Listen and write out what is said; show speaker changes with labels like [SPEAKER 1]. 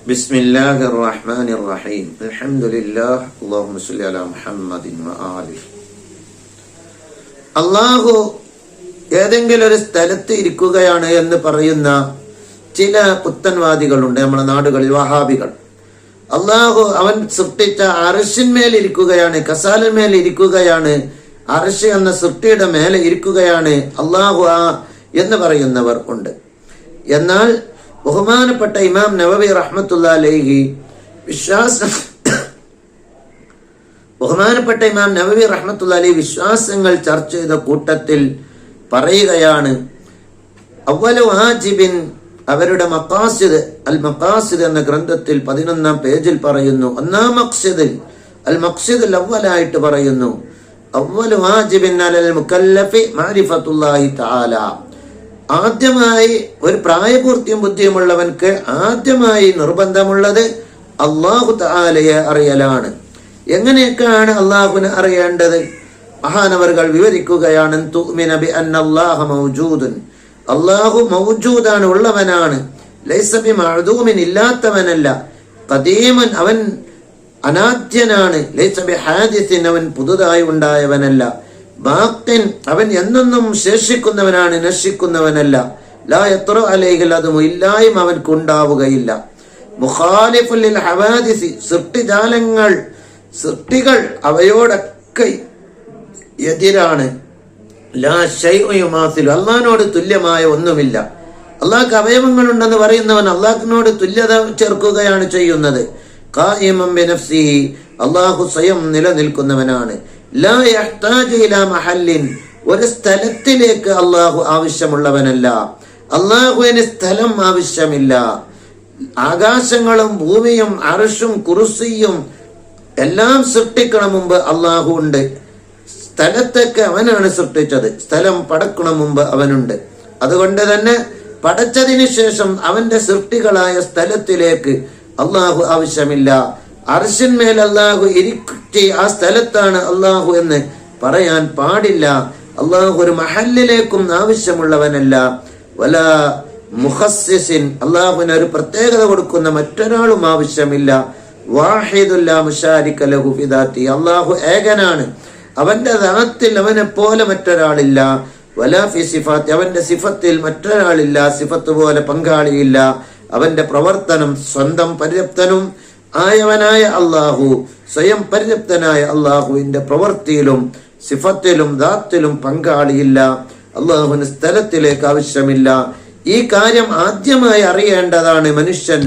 [SPEAKER 1] ബിസ്മില്ലാഹിർ റഹ്മാനിർ റഹീം. അൽഹംദുലില്ലാഹ്. അല്ലാഹുമ്മ സ്വല്ലി അലാ മുഹമ്മദിൻ വആലിഹി. അല്ലാഹു ഏതെങ്കിലും ഒരു സ്ഥലത്ത് ഇരിക്കുകയാണ് എന്ന് പറയുന്ന ചില പുത്തൻവാദികളുണ്ട് നമ്മുടെ നാടുകളിൽ, വഹാബികൾ. അല്ലാഹു അവൻ സൃഷ്ടിച്ച അർശിന്മേൽ ഇരിക്കുകയാണ്, കസാലിന്മേൽ ഇരിക്കുകയാണ്, അർശ് എന്ന സൃഷ്ടിയുടെ മേലെ ഇരിക്കുകയാണ് അല്ലാഹു എന്ന് പറയുന്നവർ ഉണ്ട്. എന്നാൽ ബഹുമാനപ്പെട്ട ഇമാം നവവി റഹ്മത്തുള്ളാഹി അലൈഹി വിശ്വാസങ്ങൾ ചർച്ച ചെയ്ത കൂട്ടത്തിൽ പറയുകയാണ്, അവ്വലു വാജിബിൻ, അവരുടെ മഖാസിദ് അൽ മഖാസിദ് എന്ന ഗ്രന്ഥത്തിൽ 11-ാം പേജിൽ പറയുന്നു, ഒന്നാം മഖ്സിദിൽ അൽ മഖ്സിദുൽ അവ്വലായിട്ട് പറയുന്നു, അവ്വലു വാജിബിൻ അലൽ മുകല്ലഫി മഅരിഫത്തുല്ലാഹി തആല. ആദ്യമായി ഒരു പ്രായപൂർത്തിയും ബുദ്ധിയുമുള്ളവൻക്ക് ആദ്യമായി നിർബന്ധമുള്ളത് അല്ലാഹു തആലയെ അറിയലാണ്. എങ്ങനെയൊക്കെയാണ് അല്ലാഹുവിനെ അറിയേണ്ടത്? മഹാനവറുകൾ വിവരിക്കുകയാണ്, തുഅ്മിന ബി അന്നല്ലാഹ മൗജൂദുൻ, അല്ലാഹു മൗജൂദാണ്, ഉള്ളവനാണ്, ലൈസ ബി മഅദൂമിൻ, ഇല്ലാത്തവനല്ല, ഖദീമൻ, അവൻ അനാദ്യനാണ്, ലൈസ ബി ഹാദിസിൻ, അവൻ പുതുതായി ഉണ്ടായവനല്ല, ബാഖിൻ, അവൻ എന്നെന്നും ശേഷിക്കുന്നവനാണ്, നശിക്കുന്നവനല്ല, ലാ യത്റു അലൈഹി അദ്മു, ഇല്ലായ്മ അവൻക്ക് ഉണ്ടാവുകയില്ല, മുഖാലിഫുൽ ലിൽ ഹവാദിസി, സൃഷ്ടികൾ അവയോടൊക്കെ എതിരാണ്, ലാ ശൈഉ യുമാസിലു, അല്ലാഹുവിനോട് തുല്യമായ ഒന്നുമില്ല. അല്ലാഹുക്ക് അവയവങ്ങളുണ്ടെന്ന് പറയുന്നവൻ അല്ലാഹുവിനോട് തുല്യത ചേർക്കുകയാണ് ചെയ്യുന്നത്. ഖായിമൻ ബിനഫ്സിഹി, അല്ലാഹു സ്വയം നിലനിൽക്കുന്നവനാണ്. ലാ യഹ്താജു ഇലാ മഹല്ലിൻ, ഒരു സ്ഥലത്തിലേക്ക് അല്ലാഹു ആവശ്യമുള്ളവനല്ല, അല്ലാഹുവിന് സ്ഥലം ആവശ്യമില്ല. ആകാശങ്ങളും ഭൂമിയും അർശും കുർസിയും എല്ലാം സൃഷ്ടിക്കണ മുമ്പ് അല്ലാഹു ഉണ്ട്. സ്ഥലത്തൊക്കെ അവനാണ് സൃഷ്ടിച്ചത്, സ്ഥലം പടക്കണ മുമ്പ് അവനുണ്ട്. അതുകൊണ്ട് തന്നെ പടച്ചതിന് ശേഷം അവന്റെ സൃഷ്ടികളായ സ്ഥലത്തിലേക്ക് അല്ലാഹു ആവശ്യമില്ല. അർശിന്മേൽ അല്ലാഹു ഇരിക്കി ആ സ്ഥലത്താണ് അല്ലാഹു എന്ന് പറയാൻ പാടില്ല. അല്ലാഹു ഒരു മഹല്ലിലേക്കും ആവശ്യമുള്ളവനല്ല. വലാ മുഖസ്സിസിൻ, അല്ലാഹുവിന് ഒരു പ്രത്യേകത കൊടുക്കുന്ന മറ്റൊരാളും ആവശ്യമില്ല. വാഹിദുൽ ലാ മുശാരിക ലഹു ഫി ദാത്തി, അല്ലാഹു ഏകനാണ്, അവന്റെ ദാത്തിൽ അവനെ പോലെ മറ്റൊരാളില്ല. വലാ ഫി സിഫാത്തി, അവന്റെ സിഫത്തിൽ മറ്റൊരാളില്ല, സിഫത്ത് പോലെ പങ്കാളിയില്ല. അവന്റെ പ്രവർത്തനം സ്വന്തം പര്യാപ്തനും ആയവനായ അല്ലാഹു, സ്വയം പര്യാപ്തനായ അല്ലാഹുവിന്റെ പ്രവൃത്തിയിലും സിഫത്തിലും ദാത്തിലും പങ്കാളിയില്ല. അല്ലാഹുവിന് സ്ഥലത്തിലേക്ക് ആവശ്യമില്ല. ഈ കാര്യം ആദ്യമായി അറിയേണ്ടതാണ് മനുഷ്യൻ.